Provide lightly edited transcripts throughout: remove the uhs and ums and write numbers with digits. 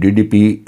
DDP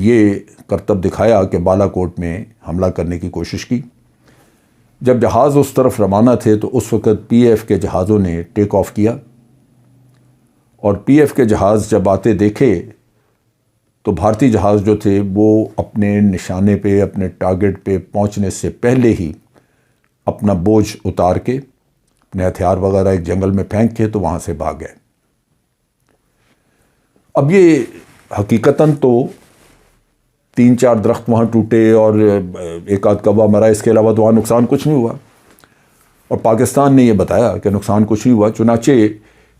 یہ کرتب دکھایا کہ بالا کوٹ میں حملہ کرنے کی کوشش کی۔ جب جہاز اس طرف روانہ تھے تو اس وقت پی ایف کے جہازوں نے ٹیک آف کیا، اور پی ایف کے جہاز جب آتے دیکھے تو بھارتی جہاز جو تھے وہ اپنے نشانے پہ، اپنے ٹارگٹ پہ پہنچنے سے پہلے ہی اپنا بوجھ اتار کے، اپنے ہتھیار وغیرہ ایک جنگل میں پھینک کے تو وہاں سے بھاگ گئے۔ اب یہ حقیقتاً تو 3-4 درخت وہاں ٹوٹے اور ایک آدھ کوا مرا، اس کے علاوہ تو وہاں نقصان کچھ نہیں ہوا، اور پاکستان نے یہ بتایا کہ نقصان کچھ نہیں ہوا۔ چنانچہ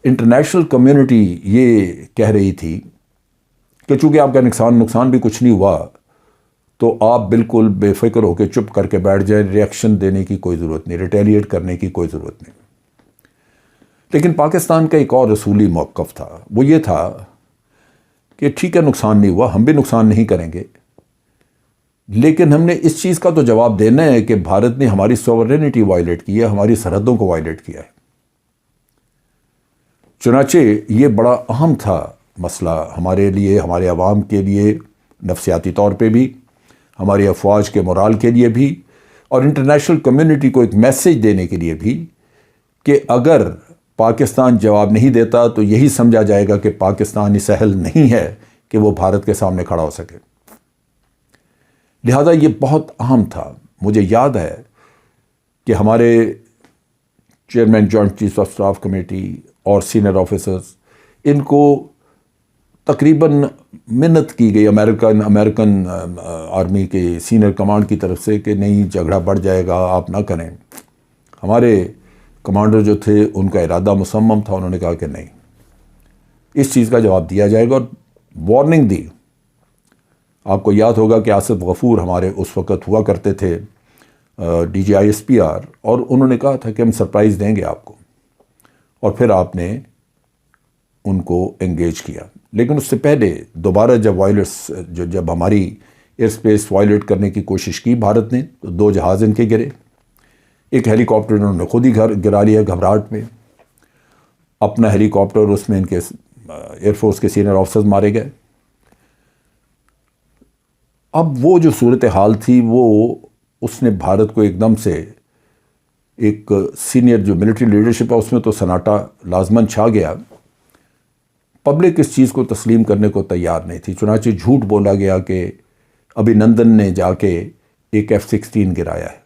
انٹرنیشنل کمیونٹی یہ کہہ رہی تھی کہ چونکہ آپ کا نقصان بھی کچھ نہیں ہوا تو آپ بالکل بے فکر ہو کے چپ کر کے بیٹھ جائیں، ری ایکشن دینے کی کوئی ضرورت نہیں، ریٹیلیٹ کرنے کی کوئی ضرورت نہیں۔ لیکن پاکستان کا ایک اور اصولی موقف تھا، وہ یہ تھا کہ ٹھیک ہے نقصان نہیں ہوا، ہم بھی نقصان نہیں کریں گے، لیکن ہم نے اس چیز کا تو جواب دینا ہے کہ بھارت نے ہماری سوورینٹی وائلیٹ کی ہے، ہماری سرحدوں کو وائلیٹ کیا ہے۔ چنانچہ یہ بڑا اہم تھا مسئلہ ہمارے لیے، ہمارے عوام کے لیے، نفسیاتی طور پہ بھی، ہماری افواج کے مورال کے لیے بھی، اور انٹرنیشنل کمیونٹی کو ایک میسیج دینے کے لیے بھی کہ اگر پاکستان جواب نہیں دیتا تو یہی سمجھا جائے گا کہ پاکستان اس اہل نہیں ہے کہ وہ بھارت کے سامنے کھڑا ہو سکے۔ لہذا یہ بہت اہم تھا۔ مجھے یاد ہے کہ ہمارے chairman joint chief of staff committee اور سینئر آفیسرز، ان کو تقریباً منت کی گئی امریکن آرمی کے سینئر کمانڈ کی طرف سے کہ نہیں جھگڑا بڑھ جائے گا، آپ نہ کریں۔ ہمارے کمانڈر جو تھے ان کا ارادہ مصمم تھا، انہوں نے کہا کہ نہیں، اس چیز کا جواب دیا جائے گا، اور وارننگ دی۔ آپ کو یاد ہوگا کہ آصف غفور ہمارے اس وقت ہوا کرتے تھے D G I S P R, اور انہوں نے کہا تھا کہ ہم سرپرائز دیں گے آپ کو، اور پھر آپ نے ان کو انگیج کیا۔ لیکن اس سے پہلے دوبارہ جب ہماری ایئر سپیس وائلیٹ کرنے کی کوشش کی بھارت نے، تو 2 جہاز ان کے گرے، ایک ہیلی کاپٹر انہوں نے خود ہی گرا لیا گھبراہٹ میں، اپنا ہیلی کاپٹر، اس میں ان کے ایئر فورس کے سینئر آفیسرز مارے گئے۔ اب وہ جو صورتحال تھی وہ اس نے بھارت کو ایک دم سے، ایک سینئر جو ملٹری لیڈرشپ ہے اس میں تو سناٹا لازماً چھا گیا۔ پبلک اس چیز کو تسلیم کرنے کو تیار نہیں تھی، چنانچہ جھوٹ بولا گیا کہ ابھی نندن نے جا کے ایک F-16 گرایا ہے۔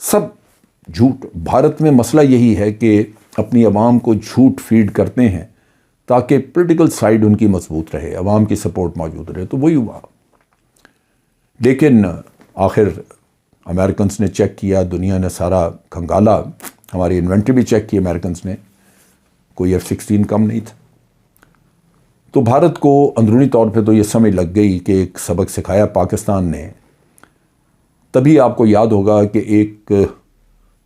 سب جھوٹ۔ بھارت میں مسئلہ یہی ہے کہ اپنی عوام کو جھوٹ فیڈ کرتے ہیں تاکہ پولیٹیکل سائیڈ ان کی مضبوط رہے، عوام کی سپورٹ موجود رہے، تو وہی ہوا۔ لیکن آخر امریکنز نے چیک کیا، دنیا نے سارا کھنگالا، ہماری انوینٹری بھی چیک کی امریکنز نے، کوئی F-16 کم نہیں تھا۔ تو بھارت کو اندرونی طور پہ تو یہ سمجھ لگ گئی کہ ایک سبق سکھایا پاکستان نے۔ تبھی آپ کو یاد ہوگا کہ ایک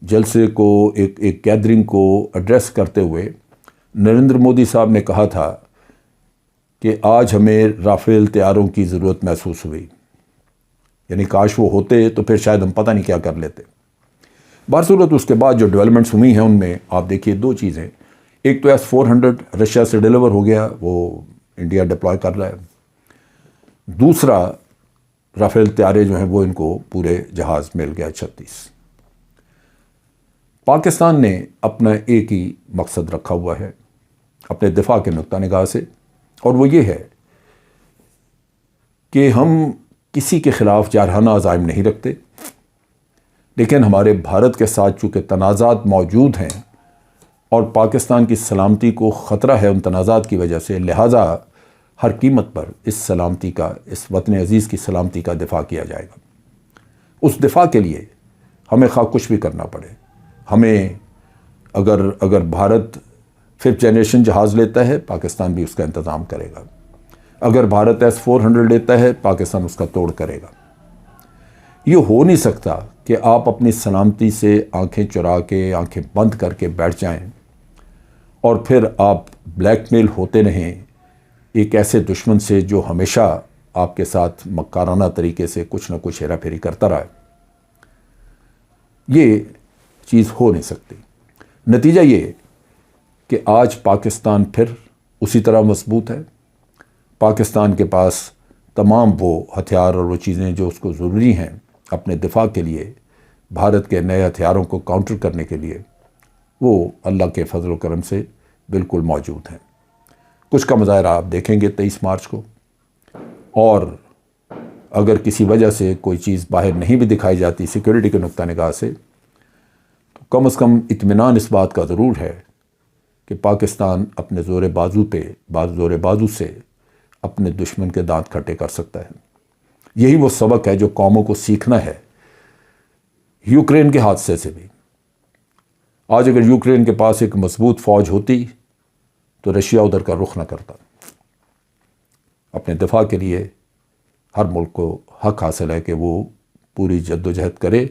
جلسے کو، ایک گیدرنگ کو ایڈریس کرتے ہوئے نریندر مودی صاحب نے کہا تھا کہ آج ہمیں رافیل طیاروں کی ضرورت محسوس ہوئی، یعنی کاش وہ ہوتے تو پھر شاید ہم پتہ نہیں کیا کر لیتے۔ بہرصورت اس کے بعد جو ڈیولپمنٹس ہوئی ہیں ان میں آپ دیکھیے 2 چیزیں، ایک تو S-400 رشیا سے ڈیلیور ہو گیا، وہ انڈیا ڈپلوائے کر رہا ہے، دوسرا رافیل طیارے جو ہیں وہ ان کو پورے جہاز مل گیا 36۔ پاکستان نے اپنا ایک ہی مقصد رکھا ہوا ہے اپنے دفاع کے نقطہ نگاہ سے، اور وہ یہ ہے کہ ہم کسی کے خلاف جارحانہ عزائم نہیں رکھتے، لیکن ہمارے بھارت کے ساتھ چونکہ تنازعات موجود ہیں اور پاکستان کی سلامتی کو خطرہ ہے ان تنازعات کی وجہ سے، لہٰذا ہر قیمت پر اس سلامتی کا، اس وطن عزیز کی سلامتی کا دفاع کیا جائے گا۔ اس دفاع کے لیے ہمیں خواہ کچھ بھی کرنا پڑے، ہمیں اگر بھارت 5th جنریشن جہاز لیتا ہے، پاکستان بھی اس کا انتظام کرے گا۔ اگر بھارت S-400 لیتا ہے، پاکستان اس کا توڑ کرے گا۔ یہ ہو نہیں سکتا کہ آپ اپنی سلامتی سے آنکھیں چرا کے، آنکھیں بند کر کے بیٹھ جائیں اور پھر آپ بلیک میل ہوتے رہیں ایک ایسے دشمن سے جو ہمیشہ آپ کے ساتھ مکارانہ طریقے سے کچھ نہ کچھ ہیرا پھیری کرتا رہا ہے۔ یہ چیز ہو نہیں سکتی۔ نتیجہ یہ کہ آج پاکستان پھر اسی طرح مضبوط ہے، پاکستان کے پاس تمام وہ ہتھیار اور وہ چیزیں جو اس کو ضروری ہیں اپنے دفاع کے لیے، بھارت کے نئے ہتھیاروں کو کاؤنٹر کرنے کے لیے، وہ اللہ کے فضل و کرم سے بالکل موجود ہیں۔ کچھ کا مظاہرہ آپ دیکھیں گے 23 مارچ کو، اور اگر کسی وجہ سے کوئی چیز باہر نہیں بھی دکھائی جاتی سیکورٹی کے نقطہ نگاہ سے، تو کم از کم اطمینان اس بات کا ضرور ہے کہ پاکستان اپنے زور بازو سے اپنے دشمن کے دانت کھٹے کر سکتا ہے۔ یہی وہ سبق ہے جو قوموں کو سیکھنا ہے یوکرین کے حادثے سے بھی۔ آج اگر یوکرین کے پاس ایک مضبوط فوج ہوتی تو رشیا ادھر کا رخ نہ کرتا۔ اپنے دفاع کے لیے ہر ملک کو حق حاصل ہے کہ وہ پوری جد و جہد کرے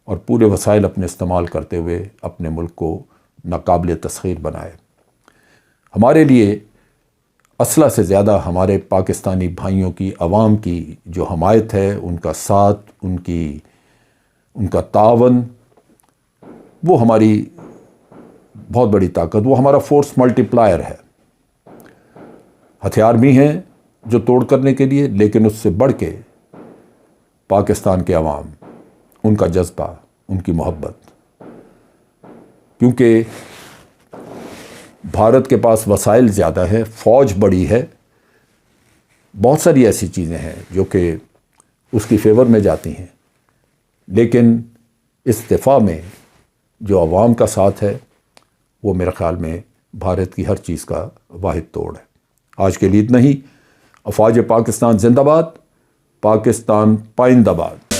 اور پورے وسائل اپنے استعمال کرتے ہوئے اپنے ملک کو ناقابل تسخیر بنائے۔ ہمارے لیے اسلحہ سے زیادہ ہمارے پاکستانی بھائیوں کی، عوام کی جو حمایت ہے، ان کا ساتھ، ان کا تعاون، وہ ہماری بہت بڑی طاقت، وہ ہمارا فورس ملٹی پلائر ہے۔ ہتھیار بھی ہیں جو توڑ کرنے کے لیے، لیکن اس سے بڑھ کے پاکستان کے عوام، ان کا جذبہ، ان کی محبت، کیونکہ بھارت کے پاس وسائل زیادہ ہے، فوج بڑی ہے، بہت ساری ایسی چیزیں ہیں جو کہ اس کی فیور میں جاتی ہیں، لیکن اس دفاع میں جو عوام کا ساتھ ہے وہ میرے خیال میں بھارت کی ہر چیز کا واحد توڑ ہے۔ آج کے لیے اتنا ہی۔ افواج پاکستان زندہ باد، پاکستان پائندہ باد۔